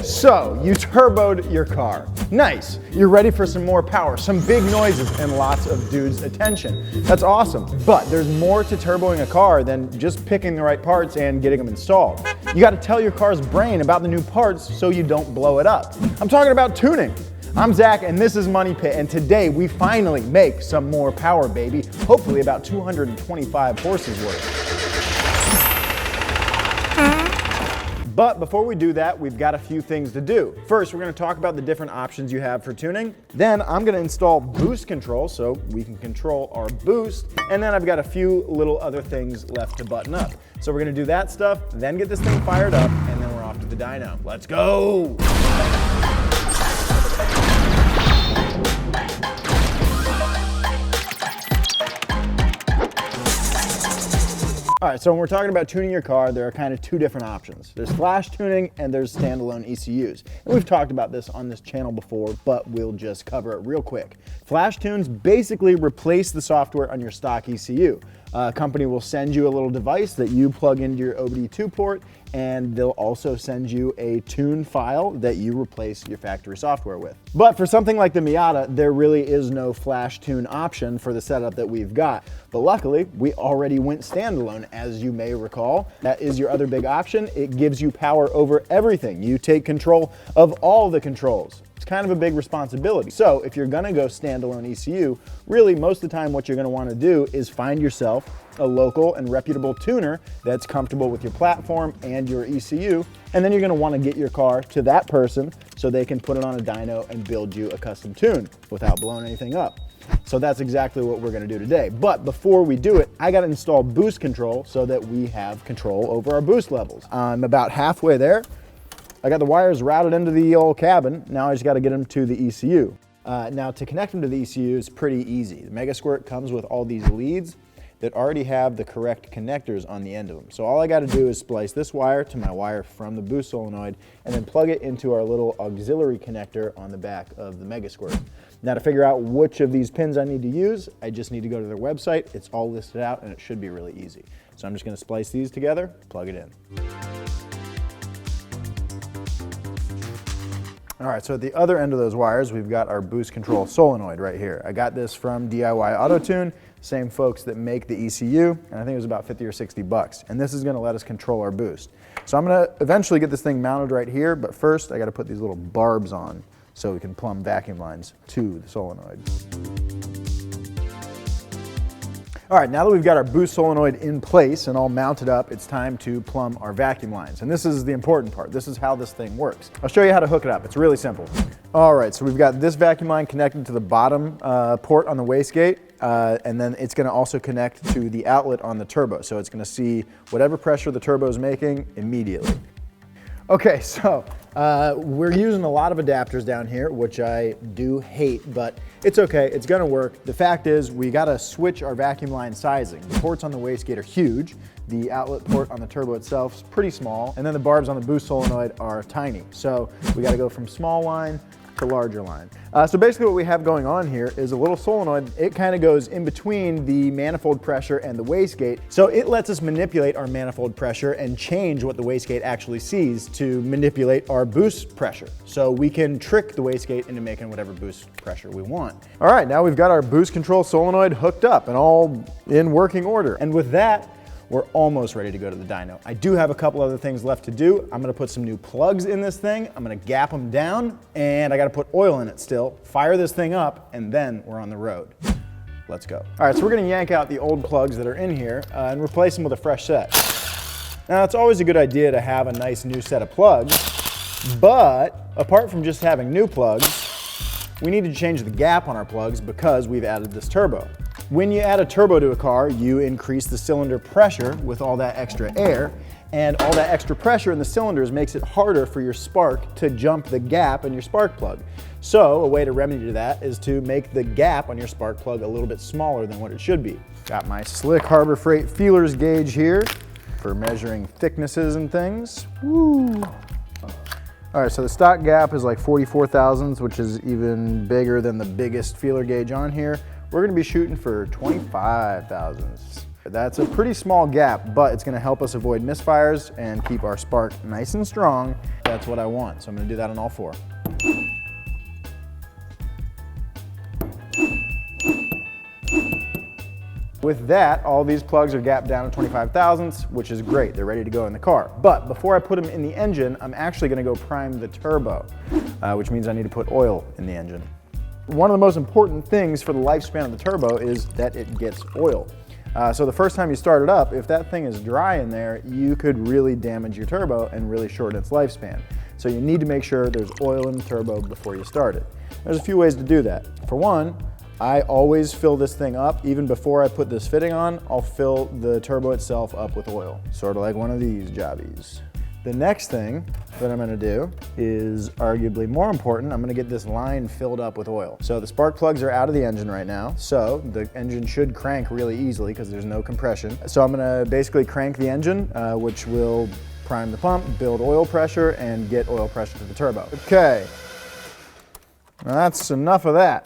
So, you turboed your car. Nice. You're ready for some more power, some big noises, and lots of dudes' attention. That's awesome. But there's more to turboing a car than just picking the right parts and getting them installed. You gotta tell your car's brain about the new parts so you don't blow it up. I'm talking about tuning. I'm Zach, and this is Money Pit, and today we finally make some more power, baby. Hopefully about 225 horses worth. But before we do that, we've got a few things to do. First, we're gonna talk about the different options you have for tuning. Then I'm gonna install boost control so we can control our boost. And then I've got a few little other things left to button up. So we're gonna do that stuff, then get this thing fired up, and then we're off to the dyno. Let's go! All right, so when we're talking about tuning your car, there are kind of two different options. There's flash tuning and there's standalone ECUs. And we've talked about this on this channel before, but we'll just cover it real quick. Flash tunes basically replace the software on your stock ECU. A company will send you a little device that you plug into your OBD2 port, and they'll also send you a tune file that you replace your factory software with. But for something like the Miata, there really is no flash tune option for the setup that we've got. But luckily, we already went standalone, as you may recall. That is your other big option. It gives you power over everything. You take control of all the controls. It's kind of a big responsibility. So if you're gonna go standalone ECU, really most of the time what you're gonna wanna do is find yourself a local and reputable tuner that's comfortable with your platform and your ECU, and then you're gonna wanna get your car to that person so they can put it on a dyno and build you a custom tune without blowing anything up. So that's exactly what we're gonna do today. But before we do it, I gotta install boost control so that we have control over our boost levels. I'm about halfway there. I got the wires routed into the old cabin. Now I just gotta get them to the ECU. Now to connect them to the ECU is pretty easy. The Mega Squirt comes with all these leads that already have the correct connectors on the end of them. So all I gotta do is splice this wire to my wire from the boost solenoid and then plug it into our little auxiliary connector on the back of the Mega Squirt. Now to figure out which of these pins I need to use, I just need to go to their website. It's all listed out and it should be really easy. So I'm just gonna splice these together, plug it in. All right, so at the other end of those wires, we've got our boost control solenoid right here. I got this from DIY Auto Tune, same folks that make the ECU, and I think it was about 50 or 60 bucks. And this is gonna let us control our boost. So I'm gonna eventually get this thing mounted right here, but first I gotta put these little barbs on so we can plumb vacuum lines to the solenoid. All right, now that we've got our boost solenoid in place and all mounted up, it's time to plumb our vacuum lines. And this is the important part. This is how this thing works. I'll show you how to hook it up. It's really simple. All right, so we've got this vacuum line connected to the bottom port on the wastegate, and then it's gonna also connect to the outlet on the turbo. So it's gonna see whatever pressure the turbo is making immediately. Okay, so we're using a lot of adapters down here, which I do hate, but it's okay, it's gonna work. The fact is, we gotta switch our vacuum line sizing. The ports on the wastegate are huge. The outlet port on the turbo itself is pretty small, and then the barbs on the boost solenoid are tiny. So we gotta go from small line to larger line. So basically what we have going on here is a little solenoid. It kind of goes in between the manifold pressure and the wastegate. So it lets us manipulate our manifold pressure and change what the wastegate actually sees to manipulate our boost pressure. So we can trick the wastegate into making whatever boost pressure we want. All right, now we've got our boost control solenoid hooked up and all in working order. And with that, we're almost ready to go to the dyno. I do have a couple other things left to do. I'm gonna put some new plugs in this thing. I'm gonna gap them down, and I gotta put oil in it still, fire this thing up, and then we're on the road. Let's go. All right, so we're gonna yank out the old plugs that are in here and replace them with a fresh set. Now, it's always a good idea to have a nice new set of plugs, but apart from just having new plugs, we need to change the gap on our plugs because we've added this turbo. When you add a turbo to a car, you increase the cylinder pressure with all that extra air, and all that extra pressure in the cylinders makes it harder for your spark to jump the gap in your spark plug. So a way to remedy that is to make the gap on your spark plug a little bit smaller than what it should be. Got my Slick Harbor Freight feelers gauge here for measuring thicknesses and things. Woo. All right, so the stock gap is like 44 thousandths, which is even bigger than the biggest feeler gauge on here. We're gonna be shooting for 25 thousandths. That's a pretty small gap, but it's gonna help us avoid misfires and keep our spark nice and strong. That's what I want, so I'm gonna do that on all 4. With that, all these plugs are gapped down to 25 thousandths, which is great. They're ready to go in the car. But before I put them in the engine, I'm actually gonna go prime the turbo, which means I need to put oil in the engine. One of the most important things for the lifespan of the turbo is that it gets oil. So the first time you start it up, if that thing is dry in there, you could really damage your turbo and really shorten its lifespan. So you need to make sure there's oil in the turbo before you start it. There's a few ways to do that. For one, I always fill this thing up. Even before I put this fitting on, I'll fill the turbo itself up with oil, sort of like one of these jobbies. The next thing that I'm gonna do is arguably more important. I'm gonna get this line filled up with oil. So the spark plugs are out of the engine right now, so the engine should crank really easily because there's no compression. So I'm gonna basically crank the engine, which will prime the pump, build oil pressure, and get oil pressure to the turbo. Okay, well, that's enough of that.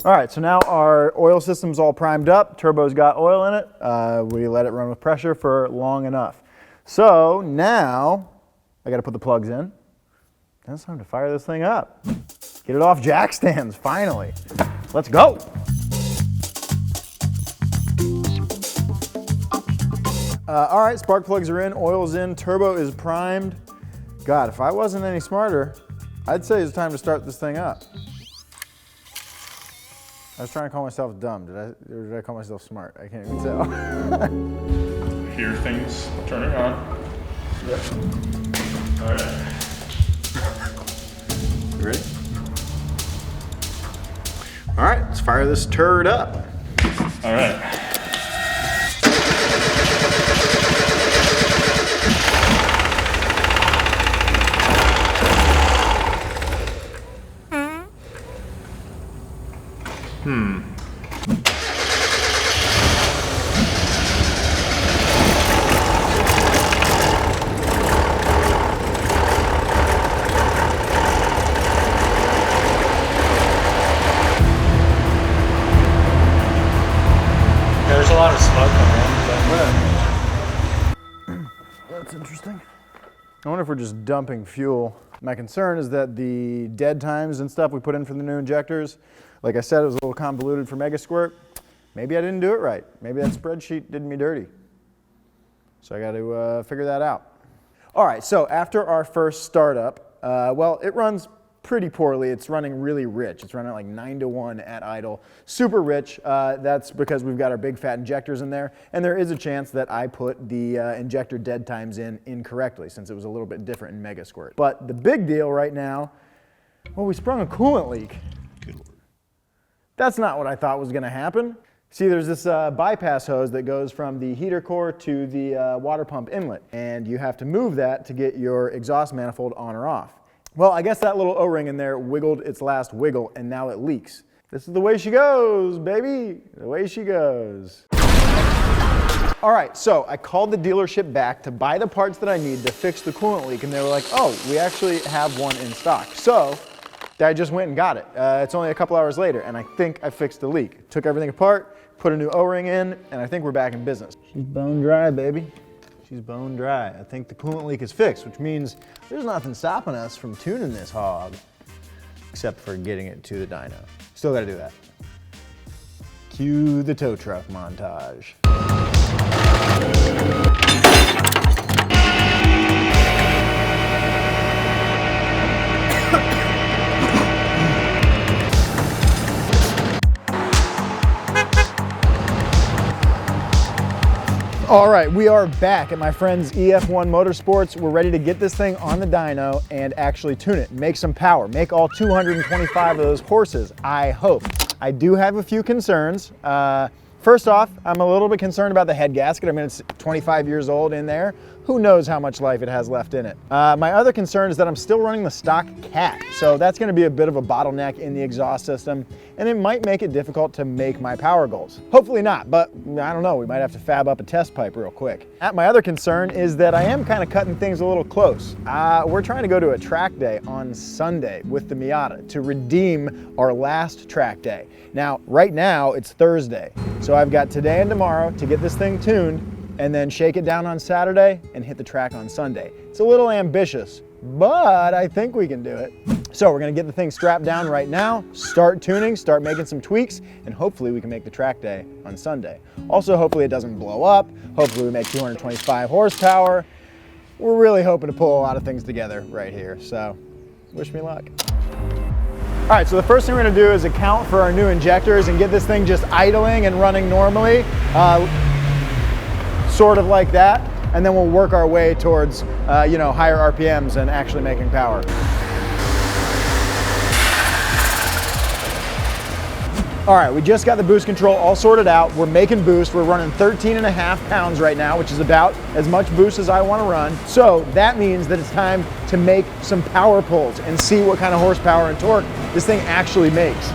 All right, so now our oil system's all primed up, turbo's got oil in it. We let it run with pressure for long enough. So now I gotta put the plugs in. Now it's time to fire this thing up. Get it off jack stands, finally. Let's go. All right, spark plugs are in, oil's in, turbo is primed. God, if I wasn't any smarter, I'd say it's time to start this thing up. I was trying to call myself dumb. Or did I call myself smart? I can't even tell. Hear things turning on. Yep. All right. You ready? All right, let's fire this turd up. All right. There's a lot of smoke coming in. That's interesting. I wonder if we're just dumping fuel. My concern is that the dead times and stuff we put in for the new injectors, like I said, it was a little convoluted for Mega Squirt. Maybe I didn't do it right. Maybe that spreadsheet did me dirty. So I got to figure that out. All right, so after our first startup, well, it runs pretty poorly. It's running really rich. It's running like 9-to-1 at idle. Super rich. That's because we've got our big fat injectors in there, and there is a chance that I put the injector dead times in incorrectly since it was a little bit different in Mega Squirt. But the big deal right now, well, we sprung a coolant leak. Good Lord. That's not what I thought was going to happen. See, there's this bypass hose that goes from the heater core to the water pump inlet, and you have to move that to get your exhaust manifold on or off. Well, I guess that little O-ring in there wiggled its last wiggle, and now it leaks. This is the way she goes, baby. The way she goes. All right, so I called the dealership back to buy the parts that I need to fix the coolant leak, and they were like, oh, we actually have one in stock. So I just went and got it. It's only a couple hours later, and I think I fixed the leak. Took everything apart, put a new O-ring in, and I think we're back in business. She's bone dry, baby. She's bone dry. I think the coolant leak is fixed, which means there's nothing stopping us from tuning this hog, except for getting it to the dyno. Still gotta do that. Cue the tow truck montage. All right, we are back at my friend's EF1 Motorsports. We're ready to get this thing on the dyno and actually tune it, make some power, make all 225 of those horses, I hope. I do have a few concerns. First off, I'm a little bit concerned about the head gasket. I mean, it's 25 years old in there. Who knows how much life it has left in it. My other concern is that I'm still running the stock cat. So that's gonna be a bit of a bottleneck in the exhaust system, and it might make it difficult to make my power goals. Hopefully not, but I don't know, we might have to fab up a test pipe real quick. My other concern is that I am kind of cutting things a little close. We're trying to go to a track day on Sunday with the Miata to redeem our last track day. Now, right now, it's Thursday. So I've got today and tomorrow to get this thing tuned and then shake it down on Saturday and hit the track on Sunday. It's a little ambitious, but I think we can do it. So we're gonna get the thing strapped down right now, start tuning, start making some tweaks, and hopefully we can make the track day on Sunday. Also, hopefully it doesn't blow up. Hopefully we make 225 horsepower. We're really hoping to pull a lot of things together right here, so wish me luck. All right, so the first thing we're gonna do is account for our new injectors and get this thing just idling and running normally, sort of like that, and then we'll work our way towards you know, higher RPMs and actually making power. All right, we just got the boost control all sorted out. We're making boost. We're running 13.5 pounds right now, which is about as much boost as I want to run. So that means that it's time to make some power pulls and see what kind of horsepower and torque this thing actually makes.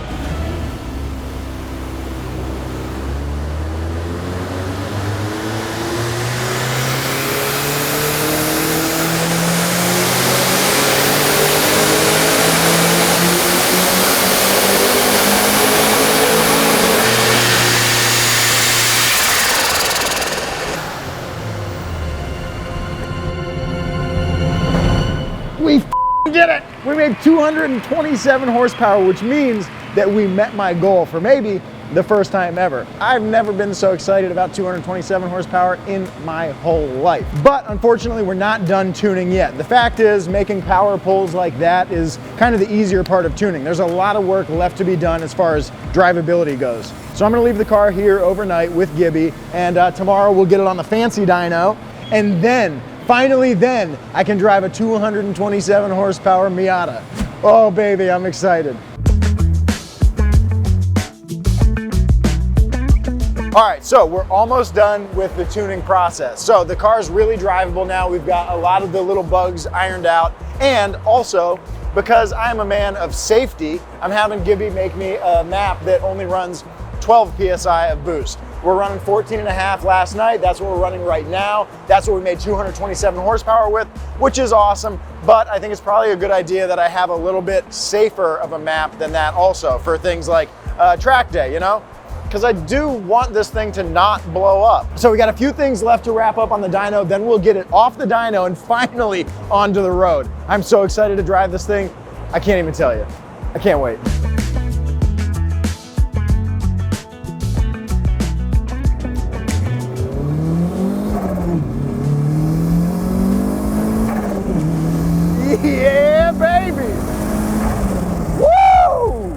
We did it! We made 227 horsepower, which means that we met my goal for maybe the first time ever. I've never been so excited about 227 horsepower in my whole life. But unfortunately, we're not done tuning yet. The fact is, making power pulls like that is kind of the easier part of tuning. There's a lot of work left to be done as far as drivability goes. So I'm gonna leave the car here overnight with Gibby, and tomorrow we'll get it on the fancy dyno, and then finally, then I can drive a 227 horsepower Miata. Oh baby, I'm excited. All right, so we're almost done with the tuning process. So the car's really drivable now. We've got a lot of the little bugs ironed out. And also, because I'm a man of safety, I'm having Gibby make me a map that only runs 12 PSI of boost. We're running 14.5 last night. That's what we're running right now. That's what we made 227 horsepower with, which is awesome. But I think it's probably a good idea that I have a little bit safer of a map than that also for things like track day, you know? Because I do want this thing to not blow up. So we got a few things left to wrap up on the dyno, then we'll get it off the dyno and finally onto the road. I'm so excited to drive this thing. I can't even tell you. I can't wait. Yeah, baby! Woo!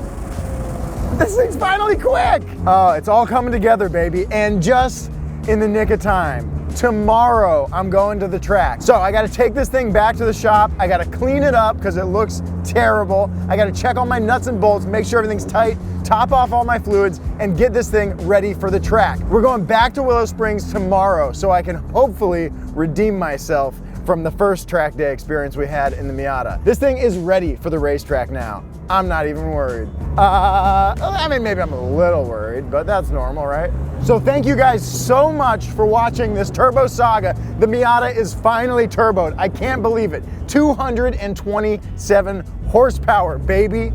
This thing's finally quick! Oh, it's all coming together, baby, and just in the nick of time. Tomorrow, I'm going to the track. So I gotta take this thing back to the shop. I gotta clean it up because it looks terrible. I gotta check all my nuts and bolts, make sure everything's tight, top off all my fluids, and get this thing ready for the track. We're going back to Willow Springs tomorrow so I can hopefully redeem myself from the first track day experience we had in the Miata. This thing is ready for the racetrack now. I'm not even worried. I mean, maybe I'm a little worried, but that's normal, right? So thank you guys so much for watching this turbo saga. The Miata is finally turboed. I can't believe it. 227 horsepower, baby.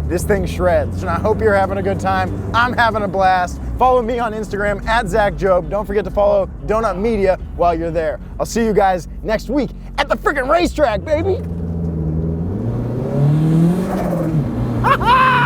This thing shreds, and I hope you're having a good time. I'm having a blast. Follow me on Instagram @ZachJob. Don't forget to follow Donut Media while you're there. I'll see you guys next week at the freaking racetrack, baby. Ha ha!